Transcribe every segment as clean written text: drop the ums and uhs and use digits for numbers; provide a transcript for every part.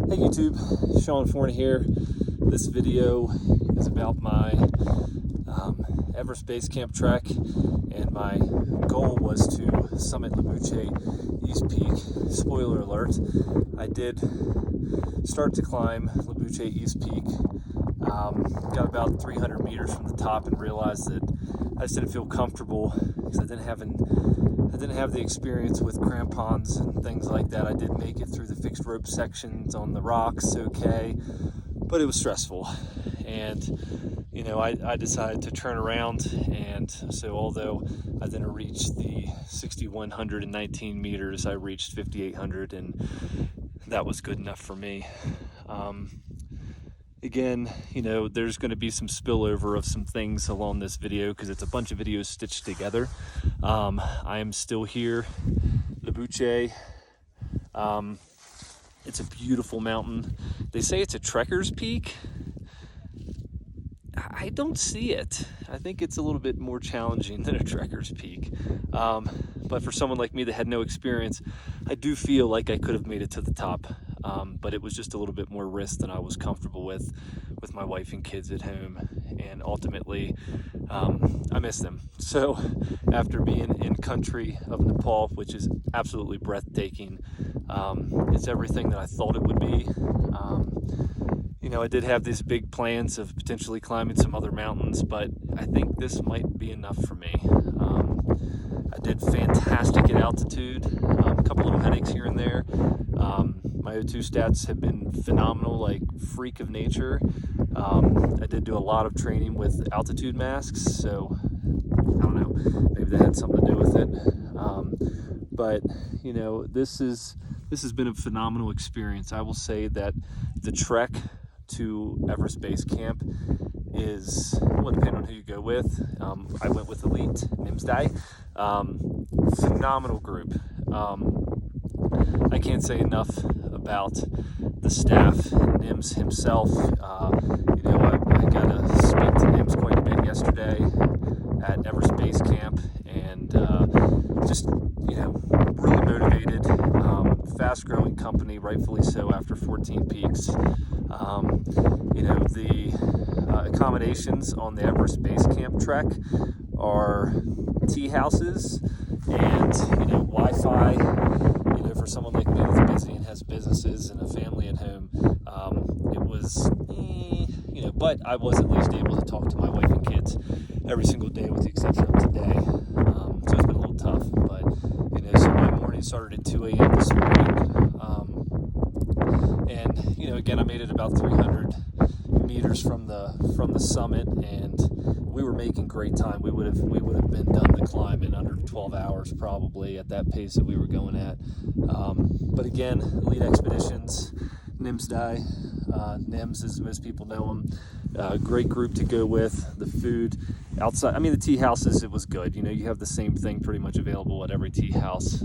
Hey YouTube, Sean Forn here. This video is about my Everest Base Camp trek, and my goal was to summit Lobuche East Peak. Spoiler alert, I did start to climb Lobuche East Peak, got about 300 meters from the top and realized that I just didn't feel comfortable because I didn't have the experience with crampons and things like that. I did make it through the fixed rope sections on the rocks okay, but it was stressful. And you know, I decided to turn around, and so although I didn't reach the 6,119 meters, I reached 5,800, and that was good enough for me. Again, you know, there's going to be some spillover of some things along this video because it's a bunch of videos stitched together. I am still here, Lobuche. It's a beautiful mountain. They say it's a trekker's peak. I don't see it. I think it's a little bit more challenging than a trekker's peak. But for someone like me that had no experience, I do feel like I could have made it to the top. But it was just a little bit more risk than I was comfortable with my wife and kids at home. And ultimately, I missed them. So after being in country of Nepal, which is absolutely breathtaking, it's everything that I thought it would be. You know, I did have these big plans of potentially climbing some other mountains, but I think this might be enough for me. I did fantastic at altitude, a couple little headaches here and there. My O2 stats have been phenomenal, like freak of nature. I did do a lot of training with altitude masks, so I don't know, maybe that had something to do with it. But you know, this has been a phenomenal experience. I will say that the trek to Everest Base Camp is, well, depending on who you go with. I went with Elite, Nimsdai. Phenomenal group. I can't say enough about the staff, Nims himself. You know, I got to speak to Nims quite a bit yesterday at Everest Base Camp, and just, you know, really motivated, fast-growing company, rightfully so after 14 peaks. You know, the accommodations on the Everest Base Camp trek are tea houses and, you know, Wi-Fi. You know, for someone like me that's busy and has businesses and a family at home, it was, you know, but I was at least able to talk to my wife and kids every single day with the exception of today. So it's been a little tough, but, you know, so my morning started at 2 a.m. this morning. And, you know, again, I made it about 300 meters from the summit, and we were making great time. We would have been done the climb in under 12 hours probably at that pace that we were going at. But again, Elite Expeditions, Nimsdai, Nims as most people know him. Great group to go with. The food outside, I mean, the tea houses, it was good. You know, you have the same thing pretty much available at every tea house.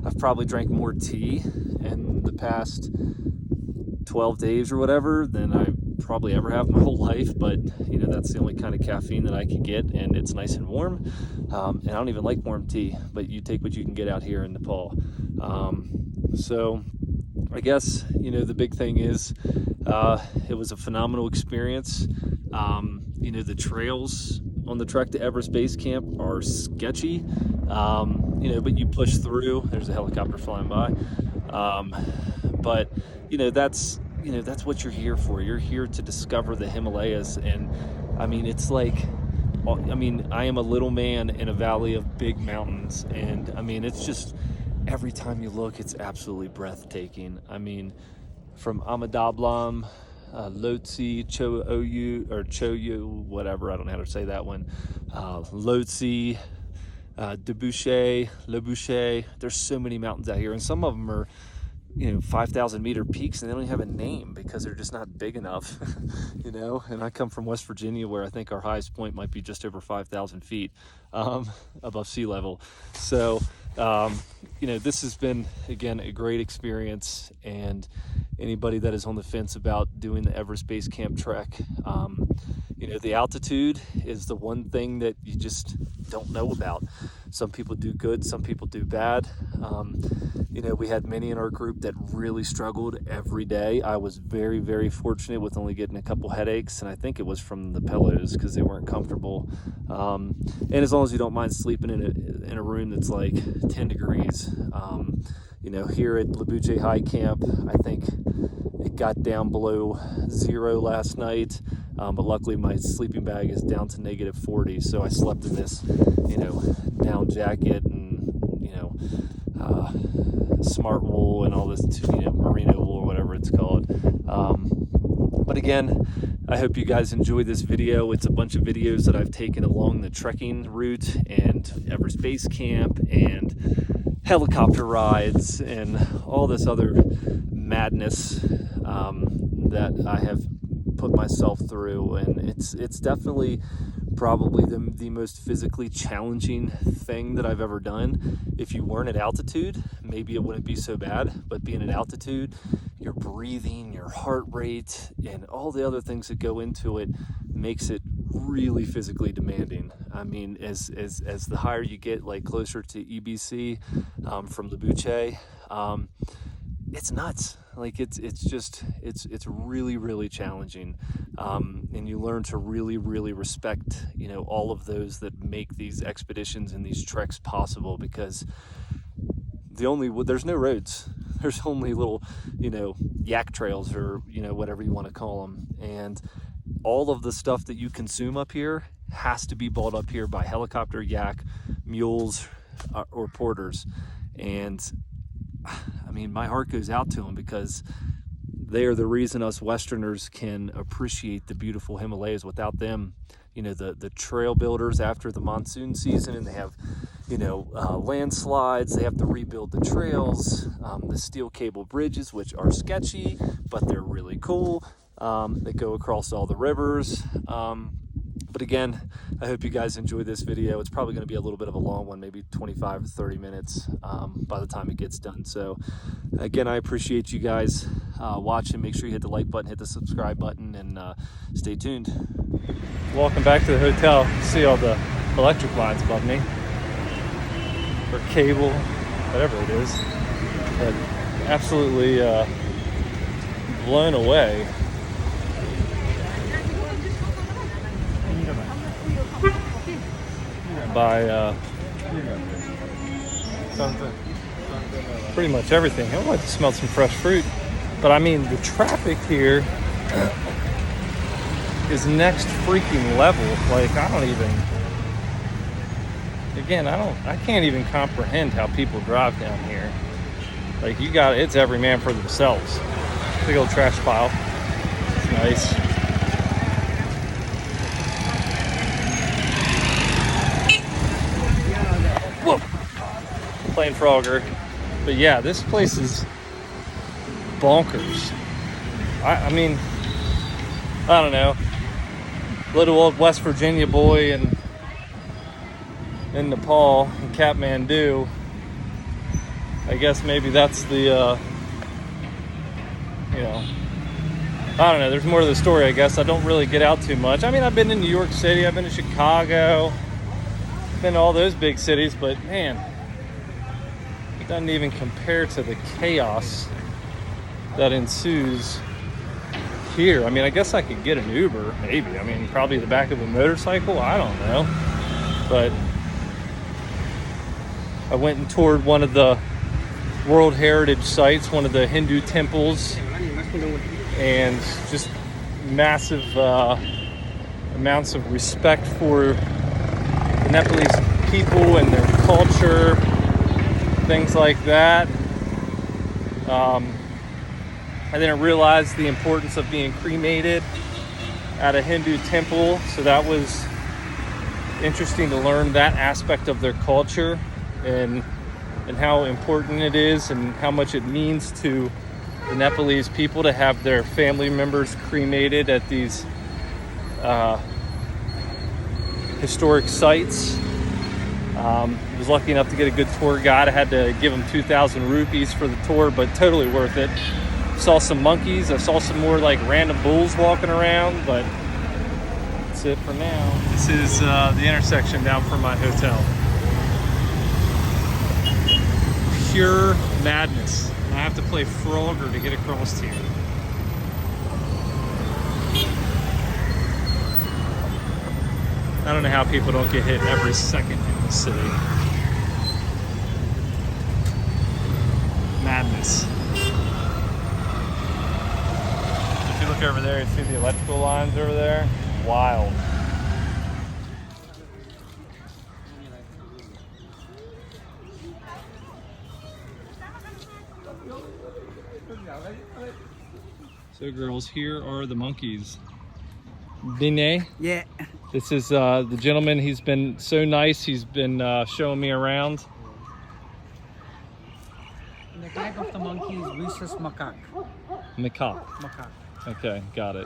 I've probably drank more tea in the past 12 days or whatever than I probably ever have my whole life, but you know, that's the only kind of caffeine that I could get, and it's nice and warm. And I don't even like warm tea, but you take what you can get out here in Nepal. So I guess, you know, the big thing is it was a phenomenal experience. You know, the trails on the trek to Everest Base Camp are sketchy, you know, but you push through. There's a helicopter flying by. But you know, that's what you're here for. You're here to discover the Himalayas. And I mean, it's like, I mean, I am a little man in a valley of big mountains, and I mean, it's just, every time you look, it's absolutely breathtaking. I mean, from Amadablam, Lhotse, Choyu, whatever, I don't know how to say that one, Lhotse, Lobuche. There's so many mountains out here, and some of them are, you know, 5,000 meter peaks, and they don't even have a name because they're just not big enough. You know, and I come from West Virginia, where I think our highest point might be just over 5,000 feet above sea level. So you know, this has been, again, a great experience, and anybody that is on the fence about doing the Everest Base Camp Trek. You know, the altitude is the one thing that you just don't know about. Some people do good, some people do bad. You know, we had many in our group that really struggled every day. I was very, very fortunate with only getting a couple headaches, and I think it was from the pillows because they weren't comfortable. And as long as you don't mind sleeping in a room that's like 10 degrees. You know, here at Lobuche High Camp, I think it got down below 0 last night, but luckily my sleeping bag is down to -40, so I slept in this, you know, down jacket and, you know, smart wool and all this, you know, merino wool or whatever it's called. But again, I hope you guys enjoyed this video. It's a bunch of videos that I've taken along the trekking route and Everest Base Camp and helicopter rides and all this other madness that I have put myself through, and it's definitely probably the most physically challenging thing that I've ever done. If you weren't at altitude, maybe it wouldn't be so bad, but being at altitude, your breathing, your heart rate, and all the other things that go into it makes it really physically demanding. I mean, as the higher you get, like closer to EBC from Lobuche, it's nuts. Like it's really, really challenging. And you learn to really, really respect, you know, all of those that make these expeditions and these treks possible, because there's no roads. There's only little, you know, yak trails, or, you know, whatever you want to call them. And all of the stuff that you consume up here has to be bought up here by helicopter, yak, mules, or porters. And I mean, my heart goes out to them, because they are the reason us Westerners can appreciate the beautiful Himalayas. Without them, you know, the trail builders after the monsoon season, and they have, you know, landslides, they have to rebuild the trails, the steel cable bridges, which are sketchy, but they're really cool. They go across all the rivers. But again, I hope you guys enjoyed this video. It's probably going to be a little bit of a long one, maybe 25 to 30 minutes by the time it gets done. So again, I appreciate you guys watching. Make sure you hit the like button, hit the subscribe button, and stay tuned. Welcome back to the hotel. See all the electric lines above me, or cable, whatever it is. But absolutely blown away by pretty much everything. I would like to smell some fresh fruit, but I mean, the traffic here is next freaking level. Like, I can't even comprehend how people drive down here. Like, it's every man for themselves. Big old trash pile. It's nice. Whoa! Plain Frogger. But yeah, this place is bonkers. I mean, I don't know. Little old West Virginia boy in Nepal, in Kathmandu. I guess maybe that's the, you know, I don't know. There's more to the story, I guess. I don't really get out too much. I mean, I've been in New York City. I've been to Chicago. Been to all those big cities, but man, it doesn't even compare to the chaos that ensues here. I mean, I guess I could get an Uber, maybe. I mean, probably the back of a motorcycle. I don't know. But I went and toured one of the World Heritage sites, one of the Hindu temples, and just massive amounts of respect for the Nepalese people and their culture, things like that. I didn't realize the importance of being cremated at a Hindu temple, so that was interesting to learn that aspect of their culture and how important it is and how much it means to the Nepalese people to have their family members cremated at these historic sites. I was lucky enough to get a good tour guide. I had to give him 2,000 rupees for the tour, but totally worth it. Saw some monkeys. I saw some more like random bulls walking around, but that's it for now. This is the intersection down from my hotel. Pure madness. I have to play Frogger to get across here. I don't know how people don't get hit every second in this city. Madness. If you look over there, you see the electrical lines over there? Wild. So girls, here are the monkeys. Binet? Yeah. This is the gentleman. He's been so nice. He's been showing me around. The type of the monkey is rhesus macaque. Macaque. Macaque. Okay, got it.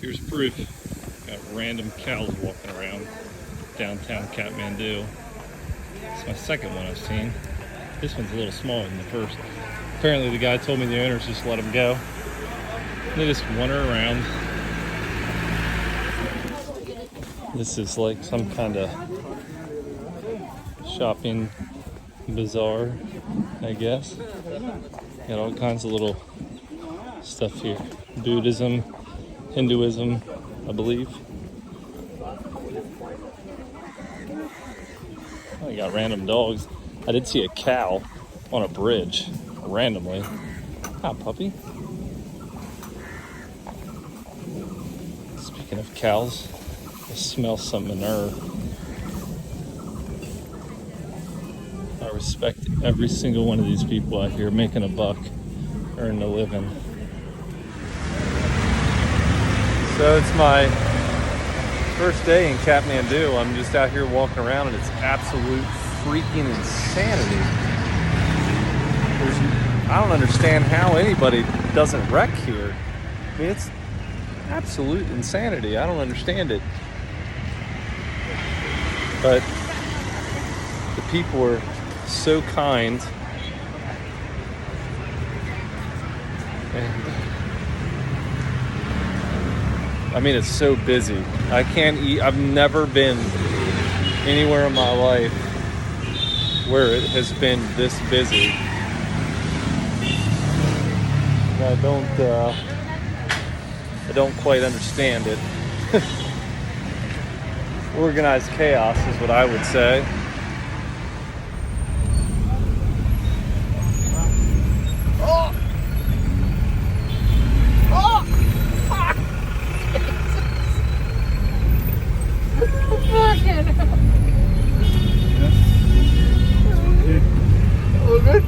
Here's proof. Got random cows walking around downtown Kathmandu. It's my second one I've seen. This one's a little smaller than the first. Apparently the guy told me the owners just let them go. They just wander around. This is like some kind of shopping bazaar, I guess. Got all kinds of little stuff here. Buddhism, Hinduism, I believe. I got random dogs. I did see a cow on a bridge randomly. Hi, puppy. Speaking of cows, I smell some manure. I respect every single one of these people out here making a buck, earning a living. So it's my first day in Kathmandu. I'm just out here walking around and it's absolute freaking insanity. I don't understand how anybody doesn't wreck here. I mean, it's absolute insanity. I don't understand it. But the people are so kind. And I mean, it's so busy. I can't eat. I've never been anywhere in my life where it has been this busy. I don't quite understand it. Organized chaos is what I would say. Oh! Oh! Oh, good.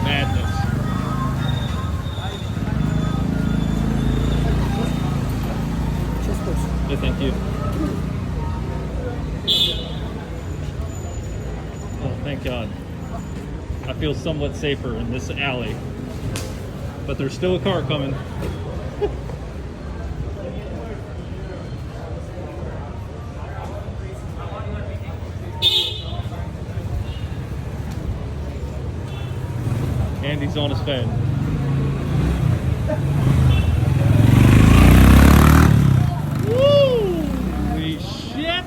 Madness. Yeah, thank you. Oh, thank God. I feel somewhat safer in this alley. But there's still a car coming. Andy's on his phone. Holy shit!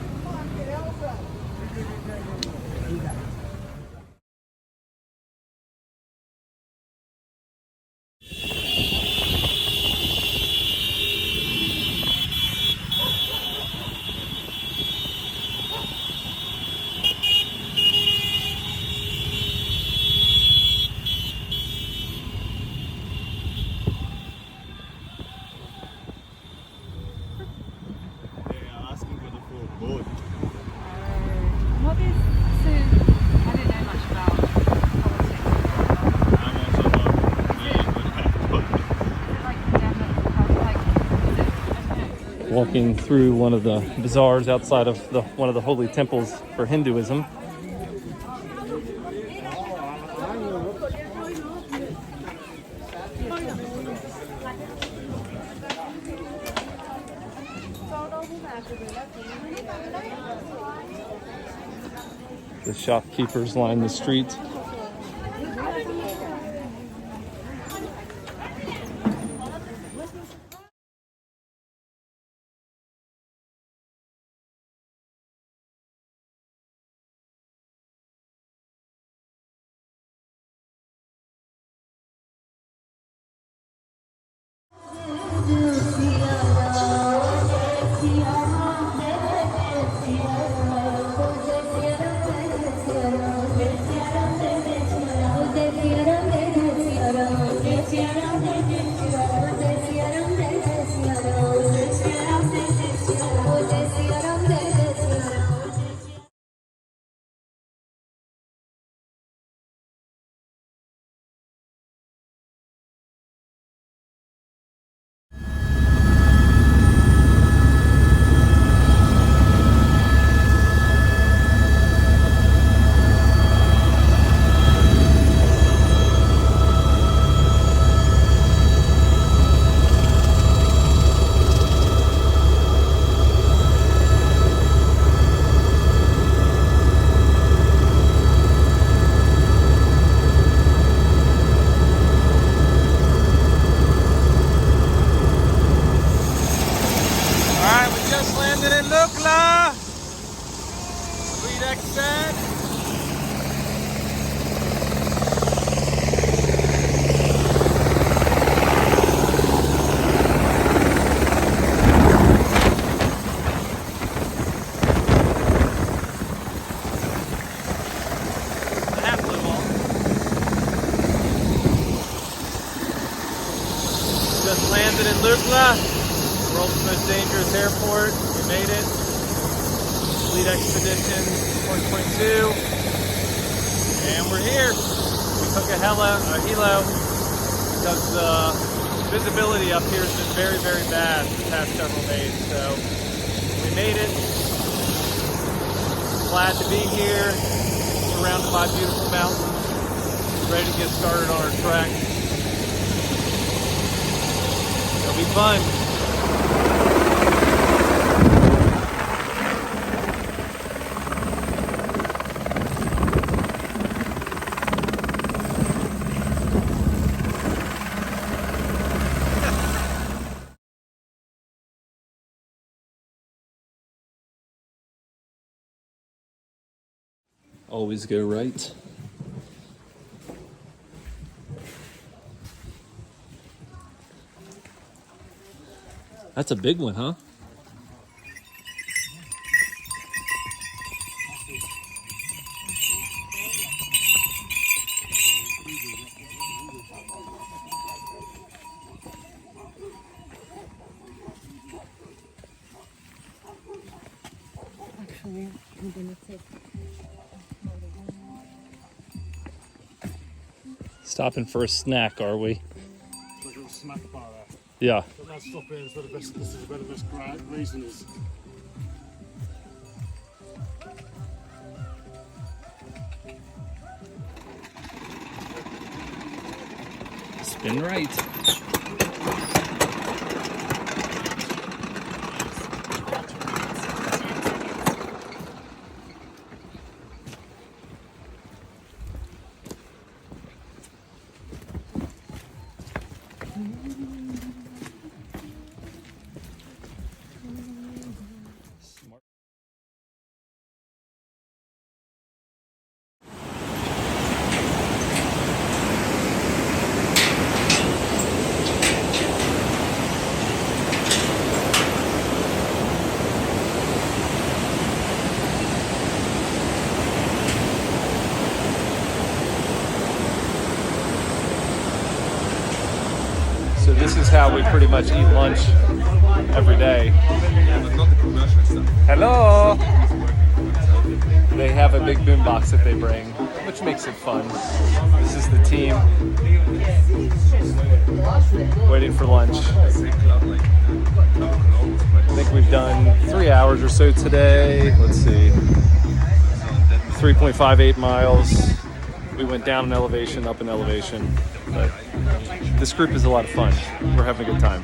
walking through one of the bazaars outside of one of the holy temples for Hinduism. The shopkeepers line the street. Just landed in Lukla, world's most dangerous airport. We made it. Fleet Expedition 2022. And we're here. We took a helo because the visibility up here has been very, very bad the past several days. So we made it. Glad to be here, surrounded by beautiful mountains, ready to get started on our trek. It'll be fun. Always go right. That's a big one, huh? Actually, I'm gonna take. Stopping for a snack, are we? Like a little snack bar there. Yeah. But let's stop here. This is where the best reason is. Spin right. So this is how we pretty much eat lunch every day. Hello! They have a big boombox that they bring. which makes it fun. This is the team waiting for lunch. I think we've done 3 hours or so today. Let's see, 3.58 miles. We went down in elevation, up in elevation, but this group is a lot of fun. We're having a good time.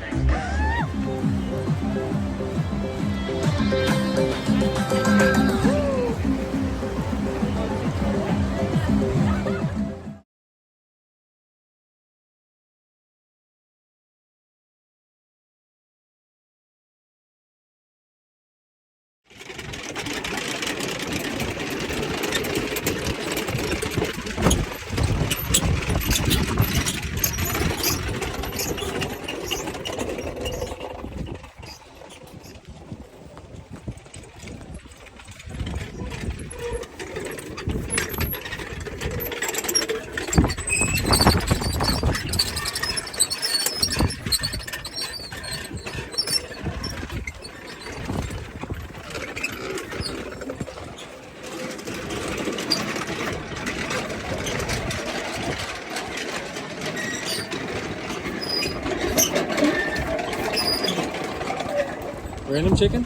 Random chicken?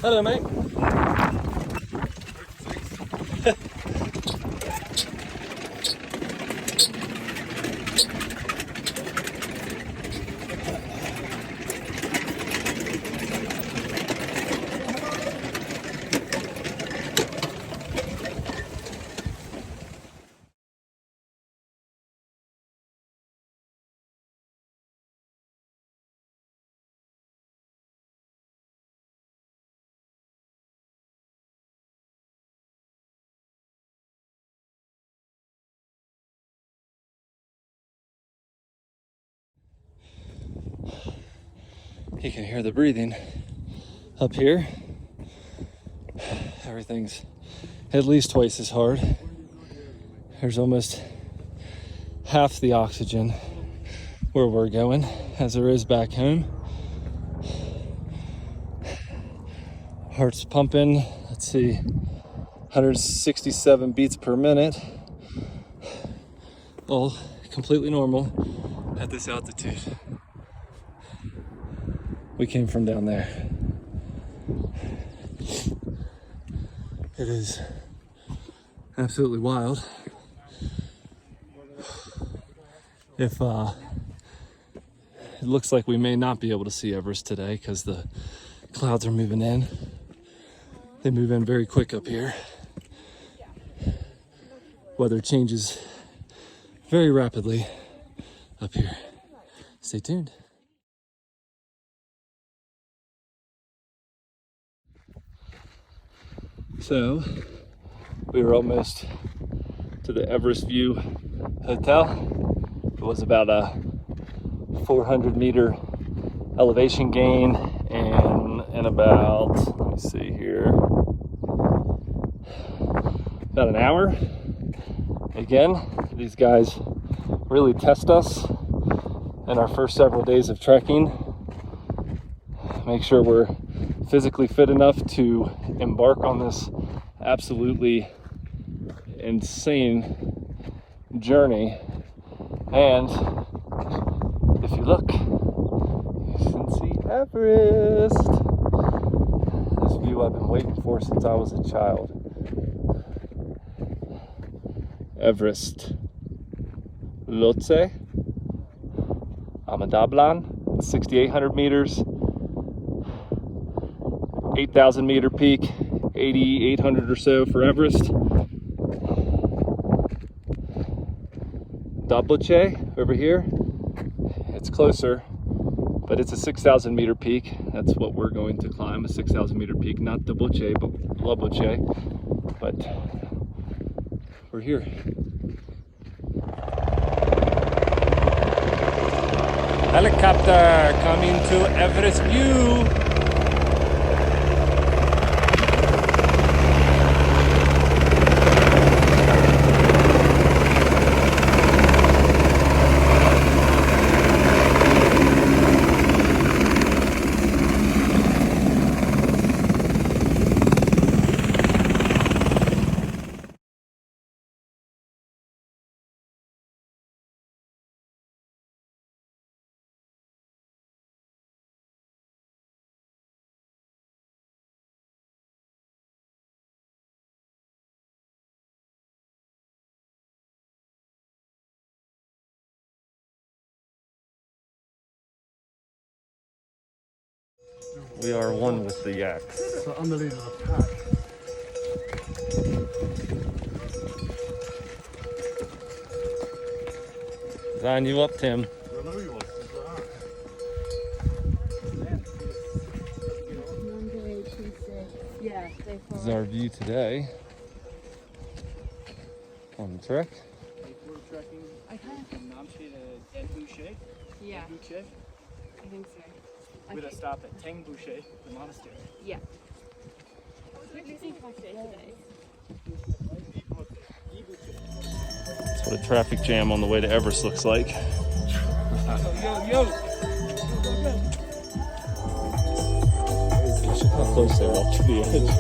Hello, mate. You can hear the breathing up here. Everything's at least twice as hard. There's almost half the oxygen where we're going as there is back home. Heart's pumping, let's see, 167 beats per minute. All completely normal at this altitude. We came from down there. It is absolutely wild. If it looks like we may not be able to see Everest today because the clouds are moving in. They move in very quick up here. Weather changes very rapidly up here. Stay tuned. So, we were almost to the Everest View Hotel. It was about a 400 meter elevation gain and about, let me see here, about an hour. Again, these guys really test us in our first several days of trekking. Make sure we're physically fit enough to embark on this absolutely insane journey. And if you look, you can see Everest. This view I've been waiting for since I was a child. Everest Lhotse Amadablan, 6,800 meters, 8,000 meter peak, 8,800 or so for Everest. Lobuche over here, it's closer, but it's a 6,000 meter peak. That's what we're going to climb, a 6,000 meter peak, not Lobuche, but Lobuche. But we're here. Helicopter coming to Everest View. We are one with the yaks. So I'm the leader of the pack. Sign you up, Tim. This is our view today on the trek. We're trekking from Namche to Lobuche. Yeah, Lobuche. I think so. We're gonna stop at Tengbuche, the monastery. Yeah. What do you think about today? That's what a traffic jam on the way to Everest looks like. Yo! Look how close they are to the edge.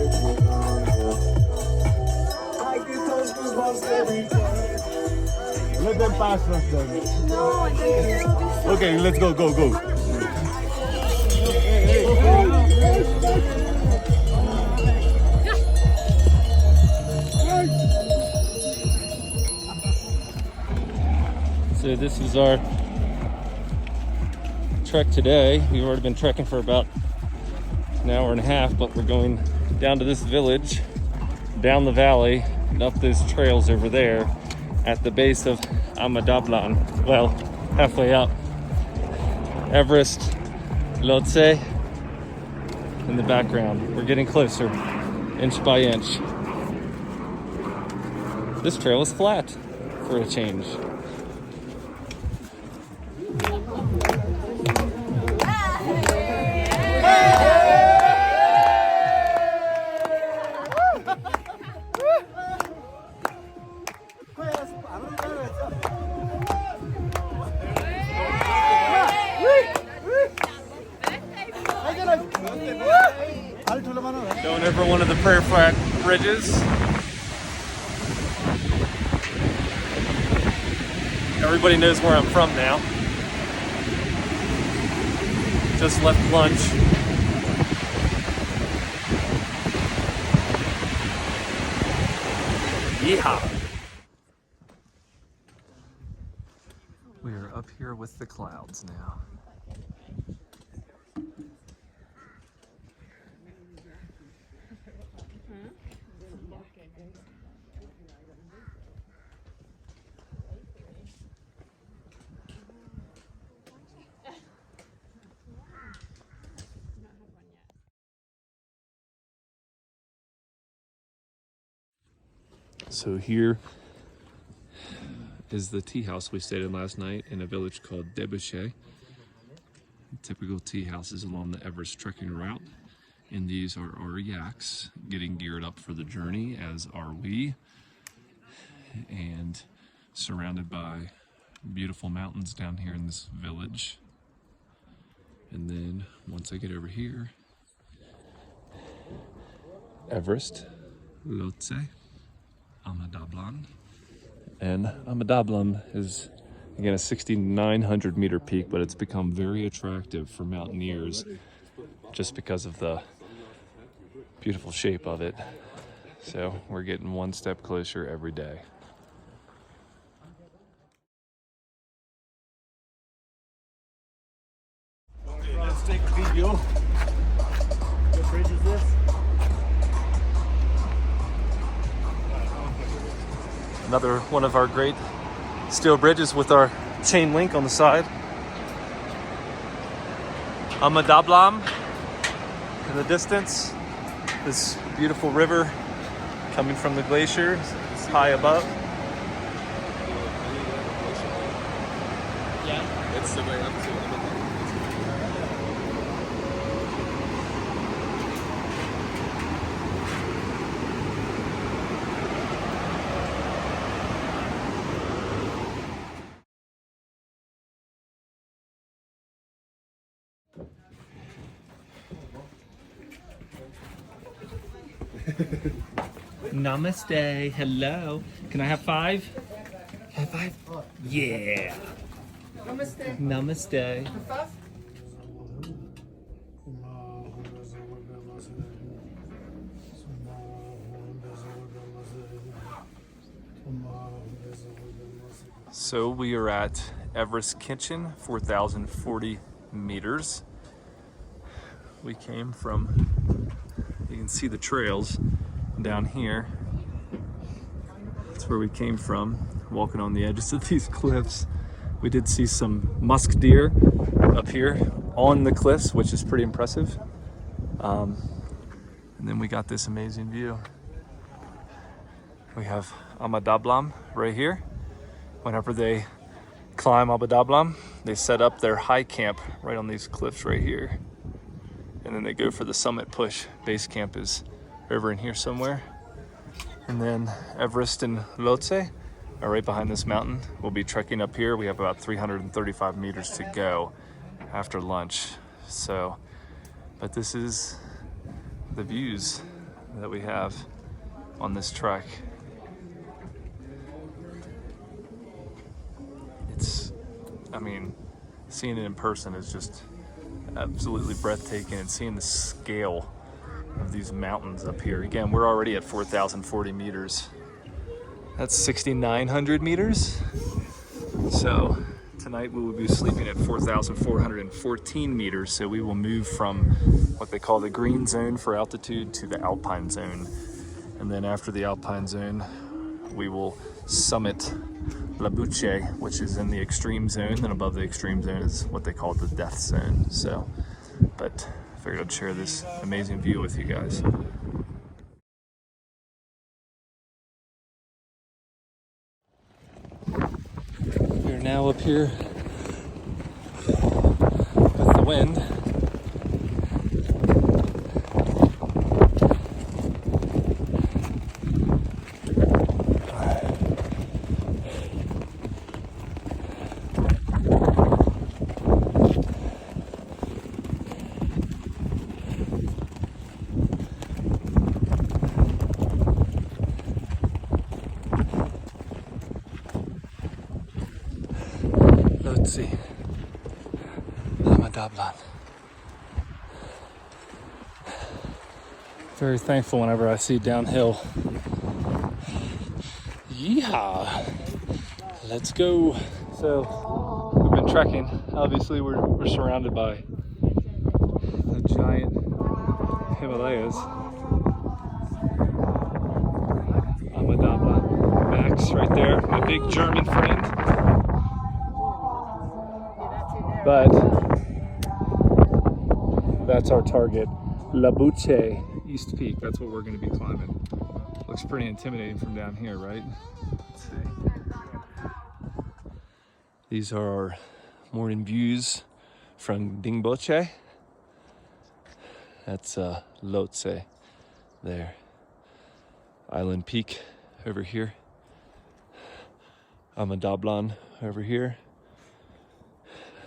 Let them pass us then. No, I don't know. Okay, let's go. So this is our trek today. We've already been trekking for about an hour and a half, but we're going down to this village, down the valley, and up those trails over there at the base of Amadablan. Well, halfway up. Everest, Lhotse in the background. We're getting closer, inch by inch. This trail is flat for a change. Going over one of the prayer flag bridges. Everybody knows where I'm from now. Just left lunch. Yeehaw! We are up here with the clouds now. So here is the tea house we stayed in last night in a village called Lobuche. Typical tea houses along the Everest trekking route. And these are our yaks getting geared up for the journey, as are we. And surrounded by beautiful mountains down here in this village. And then once I get over here, Everest, Lhotse, Amadablan. And Amadablan is, again, a 6,900 meter peak, but it's become very attractive for mountaineers just because of the beautiful shape of it. So we're getting one step closer every day. Okay, let's take a video. What bridge is this? Another one of our great steel bridges with our chain link on the side. Amadablam in the distance. This beautiful river coming from the glacier high above. Yeah. It's the way up to Namaste. Hello. Can I have 5? Have 5? Yeah. Namaste. Namaste. So we are at Everest Kitchen, 4,040 meters. we came from. You can see the trails down here. That's where we came from, walking on the edges of these cliffs. We did see some musk deer up here on the cliffs, which is pretty impressive. And then we got this amazing view. We have Amadablam right here. Whenever they climb Amadablam, they set up their high camp right on these cliffs right here. And then they go for the summit push. Base camp is over in here somewhere. And then Everest and Lhotse are right behind this mountain. We'll be trekking up here. We have about 335 meters to go after lunch. So, but this is the views that we have on this trek. I mean, seeing it in person is just absolutely breathtaking, and seeing the scale of these mountains up here. Again, we're already at 4,040 meters. That's 6,900 meters. So tonight we will be sleeping at 4,414 meters. So we will move from what they call the green zone for altitude to the alpine zone. And then after the alpine zone, we will summit Lobuche, which is in the extreme zone. Then above the extreme zone is what they call the death zone. So, but I figured I'd share this amazing view with you guys. We're now up here with the wind. Let's see. Amadablan. Very thankful whenever I see downhill. Yeehaw! Let's go. So we've been trekking. Obviously, we're surrounded by the giant Himalayas. Amadablan. Max right there, my big German friend. But that's our target, Lobuche East Peak. That's what we're going to be climbing. Looks pretty intimidating from down here, right? Let's see. These are our morning views from Dingboche. That's Lhotse there. Island Peak over here. Amadablan over here.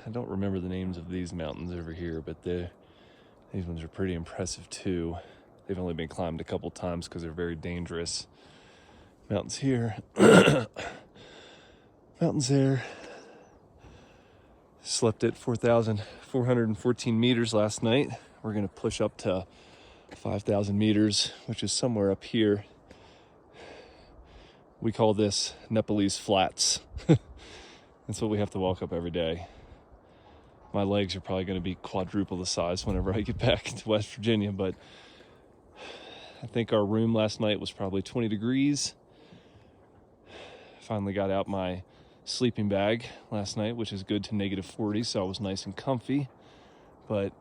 I don't remember the names of these mountains over here, but these ones are pretty impressive too. They've only been climbed a couple times because they're very dangerous. Mountains here, mountains there. Slept at 4,414 meters last night. We're gonna push up to 5,000 meters, which is somewhere up here. We call this Nepalese flats. That's what we have to walk up every day. My legs are probably going to be quadruple the size whenever I get back to West Virginia, but I think our room last night was probably 20 degrees. Finally got out my sleeping bag last night, which is good, to negative 40, so I was nice and comfy. But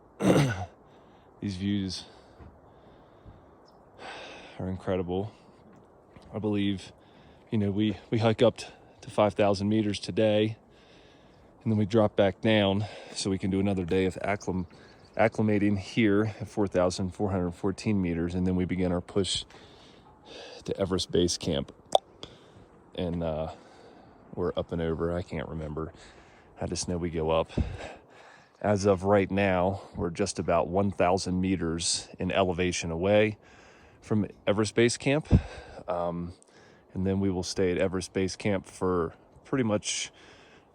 these views are incredible. I believe, we hike up to 5,000 meters today, and then we drop back down so we can do another day of acclimating here at 4,414 meters, and then we begin our push to Everest Base Camp. And we're up and over, I can't remember. I just know we go up. As of right now, we're just about 1,000 meters in elevation away from Everest Base Camp. And then we will stay at Everest Base Camp for pretty much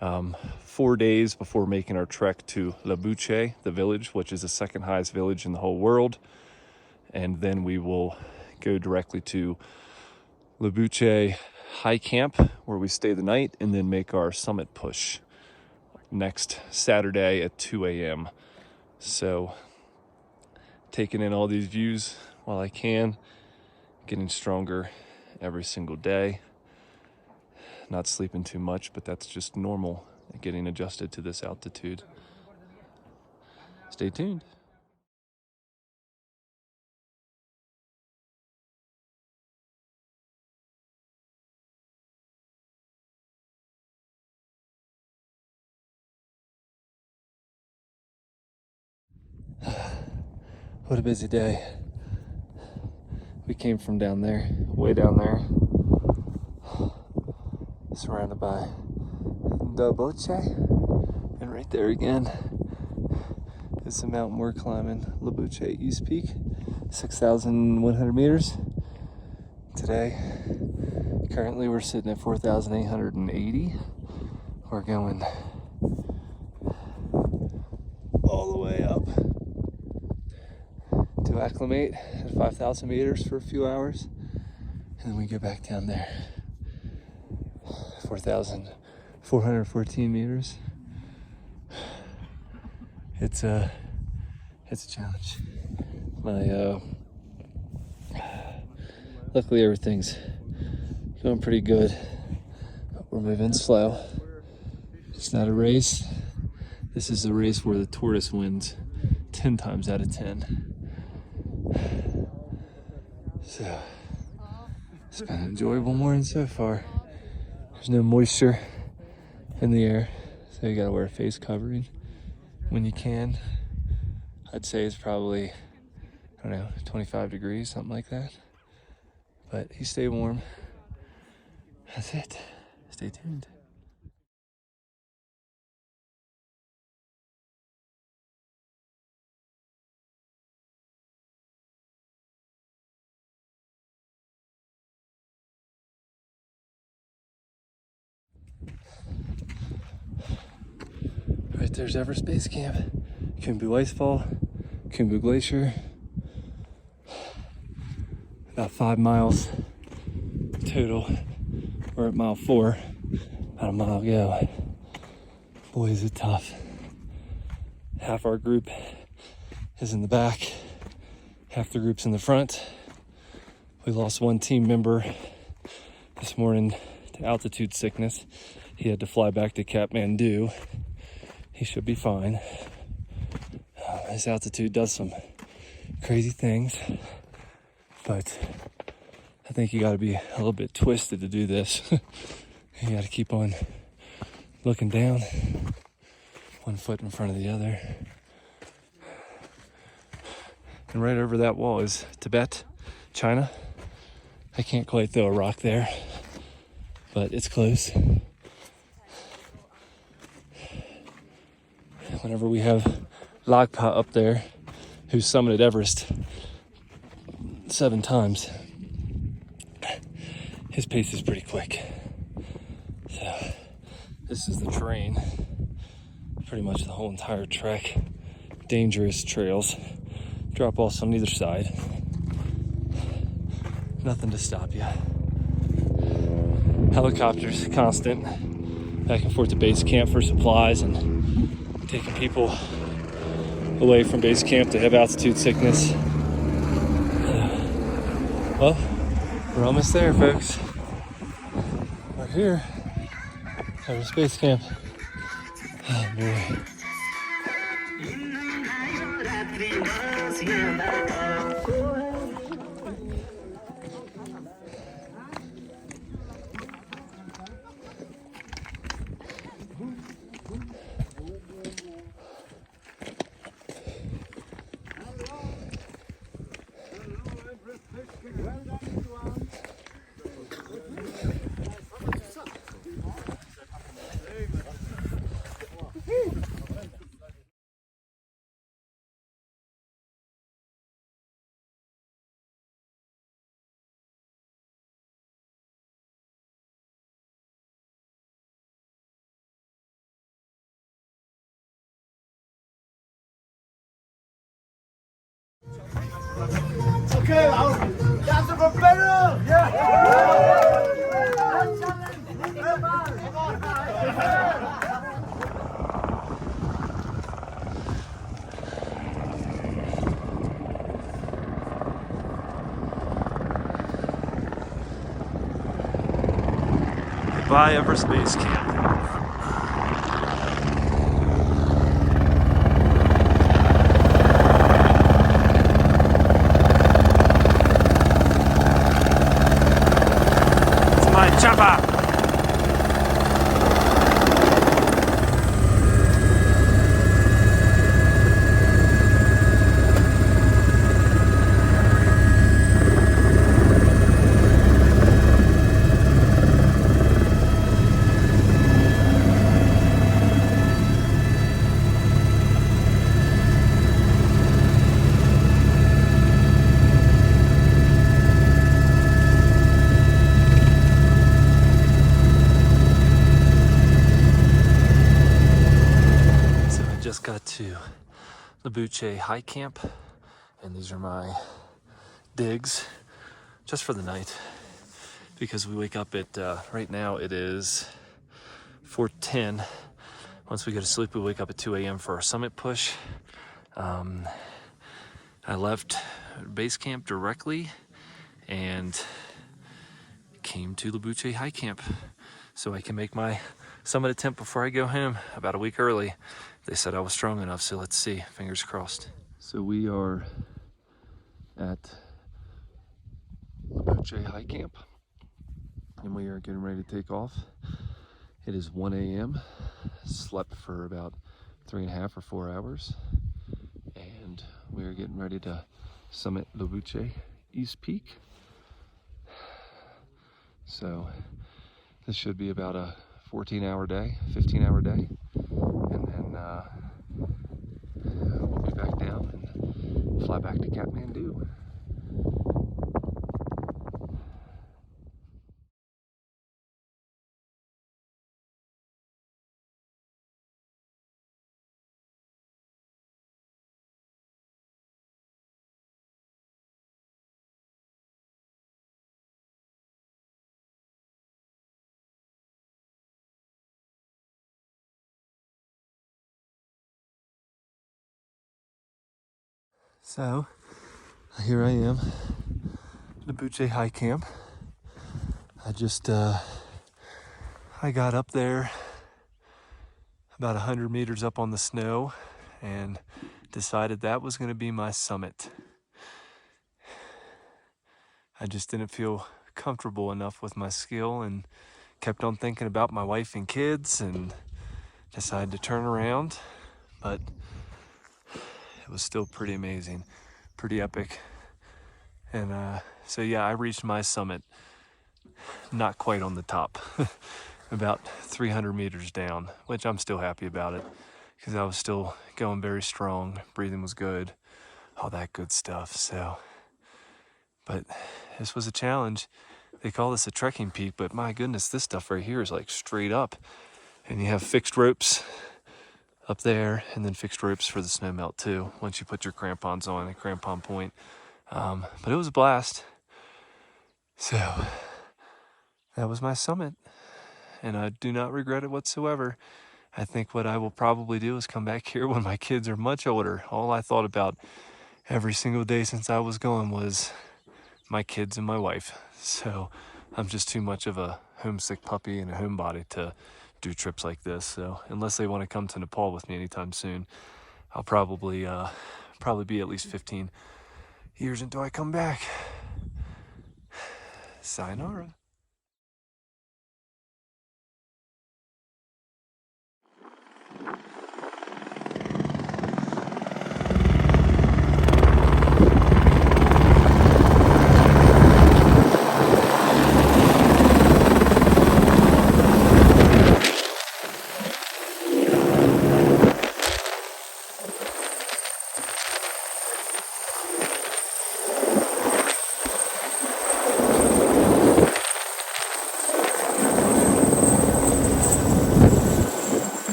4 days before making our trek to Lobuche, the village, which is the second highest village in the whole world. And then we will go directly to Lobuche High Camp, where we stay the night, and then make our summit push next Saturday at 2 a.m. So taking in all these views while I can, getting stronger every single day. Not sleeping too much, but that's just normal, getting adjusted to this altitude. Stay tuned. What a busy day. We came from down there, way down there, surrounded by Lobuche, and right there again is the mountain we're climbing, Lobuche East Peak, 6,100 meters. Today, currently we're sitting at 4,880. We're going all the way up to acclimate at 5,000 meters for a few hours, and then we get back down there. 4,414 meters. It's a challenge. Luckily everything's going pretty good, but we're moving slow. It's not a race. This is a race where the tortoise wins 10 times out of 10. So it's been an enjoyable morning so far. There's no moisture in the air, so you gotta wear a face covering when you can. I'd say it's probably, I don't know, 25 degrees, something like that. But you stay warm. That's it. Stay tuned. Right there's Everest Base Camp, Kathmandu Icefall, Kathmandu Glacier. About 5 miles total. We're at mile 4, about a mile to go. Boy, is it tough. Half our group is in the back, half the group's in the front. We lost one team member this morning to altitude sickness. He had to fly back to Kathmandu. He should be fine. This altitude does some crazy things, but I think you got to be a little bit twisted to do this. You got to keep on looking down, one foot in front of the other. And right over that wall is Tibet, China. I can't quite throw a rock there, but it's close. Whenever we have Lagpa up there, who summited Everest 7 times, his pace is pretty quick. So this is the terrain, pretty much the whole entire trek. Dangerous trails, drop offs on either side. Nothing to stop you. Helicopters constant, back and forth to base camp for supplies and taking people away from base camp to have altitude sickness. Well, we're almost there, folks. We're here. Everest Base Camp. Oh boy. Okay, that's a better. by Everest Base Camp. It's my chopper! Just got to Lobuche High Camp, and these are my digs just for the night because we wake up at right now it is 4:10. Once we go to sleep, we wake up at 2 a.m. for our summit push. I left base camp directly and came to Lobuche High Camp so I can make my summit attempt before I go home about a week early. They said I was strong enough, so let's see, fingers crossed. So we are at Lobuche High Camp and we are getting ready to take off. It is 1 a.m. Slept for about 3.5 or 4 hours, and we are getting ready to summit Lobuche East Peak. So this should be about a 14-hour day, 15-hour day, and then we'll be back down and fly back to Kathmandu. So here I am, Lobuche High Camp. I got up there about 100 meters up on the snow and decided that was going to be my summit. I just didn't feel comfortable enough with my skill and kept on thinking about my wife and kids and decided to turn around, but it was still pretty amazing, pretty epic. And so yeah, I reached my summit, not quite on the top, about 300 meters down, which I'm still happy about it because I was still going very strong, breathing was good, all that good stuff. So, but this was a challenge. They call this a trekking peak, but my goodness, this stuff right here is like straight up, and you have fixed ropes up there and then fixed ropes for the snow melt too once you put your crampons on a crampon point. But it was a blast. So that was my summit, and I do not regret it whatsoever. I think what I will probably do is come back here when my kids are much older. All I thought about every single day since I was going was my kids and my wife. So I'm just too much of a homesick puppy and a homebody to do trips like this. So unless they want to come to Nepal with me anytime soon, I'll probably be at least 15 years until I come back. Sayonara.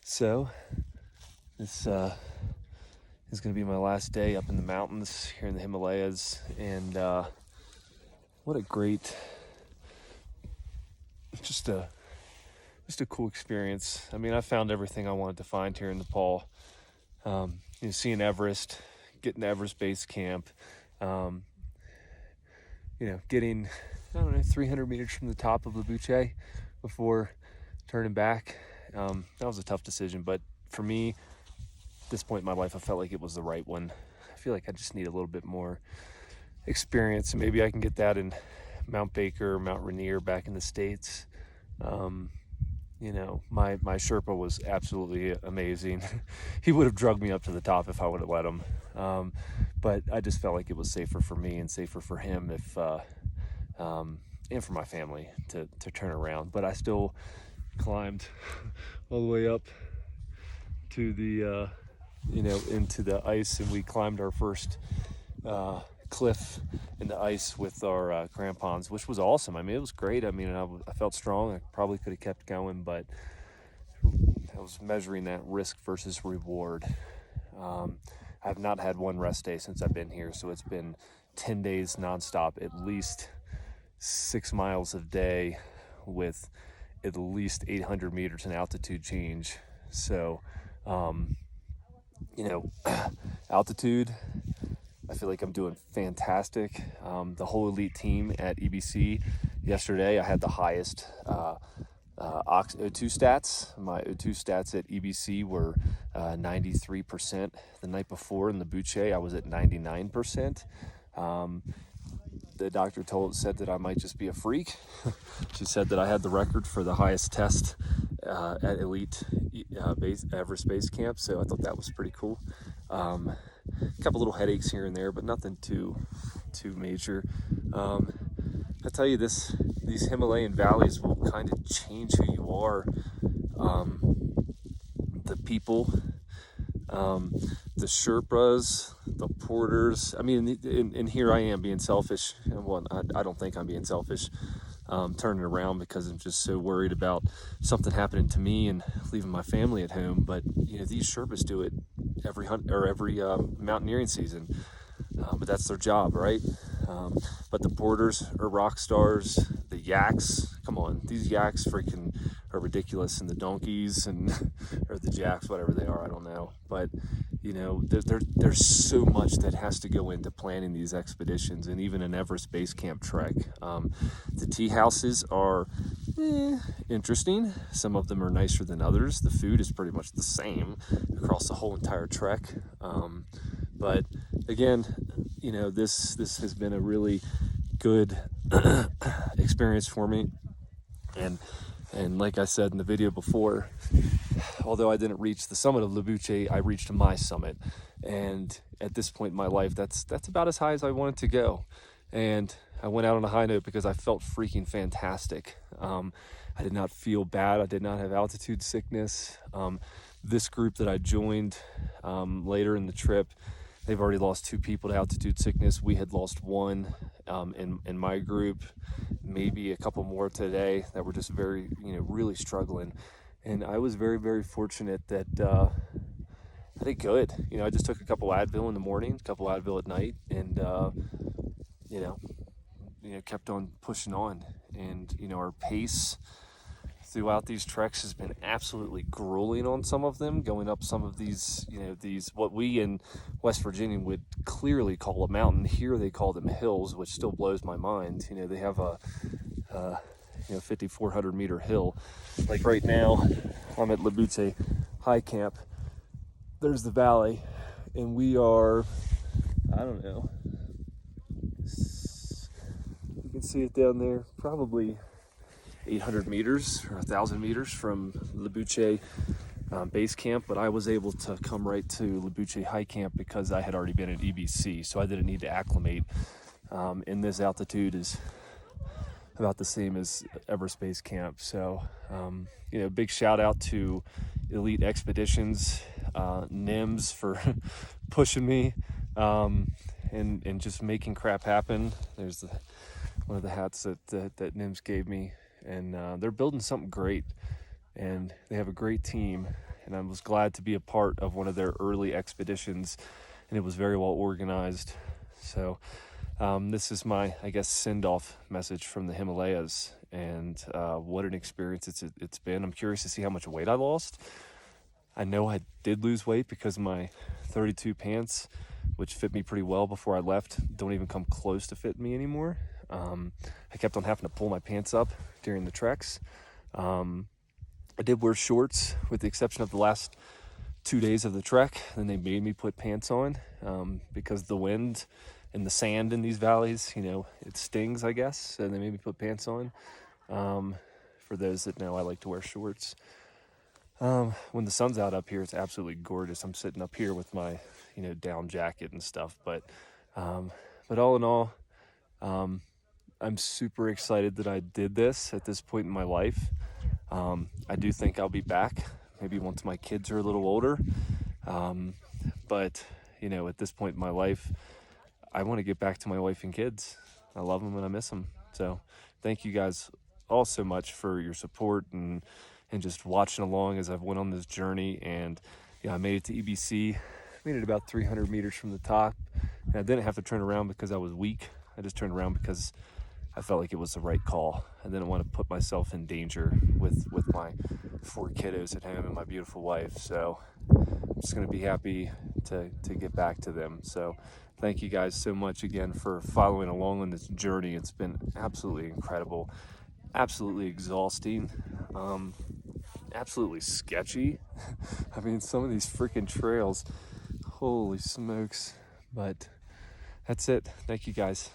So this is going to be my last day up in the mountains here in the Himalayas, and what a great, just a cool experience. I mean, I found everything I wanted to find here in Nepal. Seeing Everest, getting to Everest Base Camp, getting, 300 meters from the top of Lobuche before turning back. That was a tough decision, but for me, at this point in my life, I felt like it was the right one. I feel like I just need a little bit more experience, and maybe I can get that in Mount Baker, Mount Rainier back in the States. My Sherpa was absolutely amazing. He would have drugged me up to the top if I would have let him. But I just felt like it was safer for me and safer for him if, and for my family to turn around. But I still climbed all the way up to the, into the ice, and we climbed our first cliff in the ice with our crampons, which was awesome. I mean, it was great. I mean, I felt strong. I probably could have kept going, but I was measuring that risk versus reward. I've not had one rest day since I've been here, so it's been 10 days nonstop, at least 6 miles a day with at least 800 meters in altitude change. So, altitude, I feel like I'm doing fantastic. The whole elite team at EBC yesterday, I had the highest O2 stats. My O2 stats at EBC were 93%. The night before in Lobuche, I was at 99%. The doctor said that I might just be a freak. She said that I had the record for the highest test at elite Everest Base Camp, so I thought that was pretty cool. A couple little headaches here and there, but nothing too major. I tell you, these Himalayan valleys will kind of change who you are. The people, the Sherpas, the porters. I mean, and here I am being selfish. Well, I don't think I'm being selfish. Turning around because I'm just so worried about something happening to me and leaving my family at home. But these Sherpas do it every mountaineering season. But that's their job, right? But the porters are rock stars. The yaks, come on, these yaks freaking are ridiculous, and the donkeys or the jacks, whatever they are, I don't know. But there's so much that has to go into planning these expeditions, and even an Everest Base Camp trek. The tea houses are interesting. Some of them are nicer than others. The food is pretty much the same across the whole entire trek. But again, this has been a really good experience for me. And like I said in the video before, although I didn't reach the summit of Lobuche, I reached my summit. And at this point in my life, that's about as high as I wanted to go. And I went out on a high note because I felt freaking fantastic. I did not feel bad. I did not have altitude sickness. This group that I joined later in the trip, they've already lost 2 people to altitude sickness. We had lost 1 in my group, maybe a couple more today that were just very, really struggling. And I was very, very fortunate that I did good. I just took a couple Advil in the morning, a couple Advil at night, and kept on pushing on. And our pace throughout these treks has been absolutely grueling on some of them, going up some of these what we in West Virginia would clearly call a mountain. Here they call them hills, which still blows my mind. They have a 5,400 meter hill. Like right now, I'm at Lobuche High Camp. There's the valley, and we are, I don't know, you can see it down there, probably 800 meters or 1,000 meters from Lobuche Base Camp, but I was able to come right to Lobuche High Camp because I had already been at EBC, so I didn't need to acclimate. And this altitude is about the same as Everest Base Camp. So, big shout out to Elite Expeditions, NIMS for pushing me and just making crap happen. There's one of the hats that NIMS gave me, and they're building something great, and they have a great team. and I was glad to be a part of one of their early expeditions, and it was very well organized. So this is my, I guess, send-off message from the Himalayas, and what an experience it's been. I'm curious to see how much weight I lost. I know I did lose weight because my 32 pants, which fit me pretty well before I left, don't even come close to fit me anymore. I kept on having to pull my pants up during the treks. I did wear shorts with the exception of the last 2 days of the trek. Then they made me put pants on because the wind and the sand in these valleys, you know, it stings, I guess. And they made me put pants on. For those that know, I like to wear shorts. When the sun's out up here, it's absolutely gorgeous. I'm sitting up here with my, you know, down jacket and stuff. But all in all, I'm super excited that I did this at this point in my life. I do think I'll be back, maybe once my kids are a little older. But, you know, at this point in my life, I want to get back to my wife and kids. I love them and I miss them. So thank you guys all so much for your support and just watching along as I've went on this journey. And yeah, I made it to EBC. I made it about 300 meters from the top. And I didn't have to turn around because I was weak. I just turned around because I felt like it was the right call. I didn't want to put myself in danger with my 4 kiddos at home and my beautiful wife. So I'm just going to be happy to get back to them. So thank you guys so much again for following along on this journey. It's been absolutely incredible, absolutely exhausting, absolutely sketchy. I mean, some of these freaking trails, holy smokes. But that's it. Thank you guys.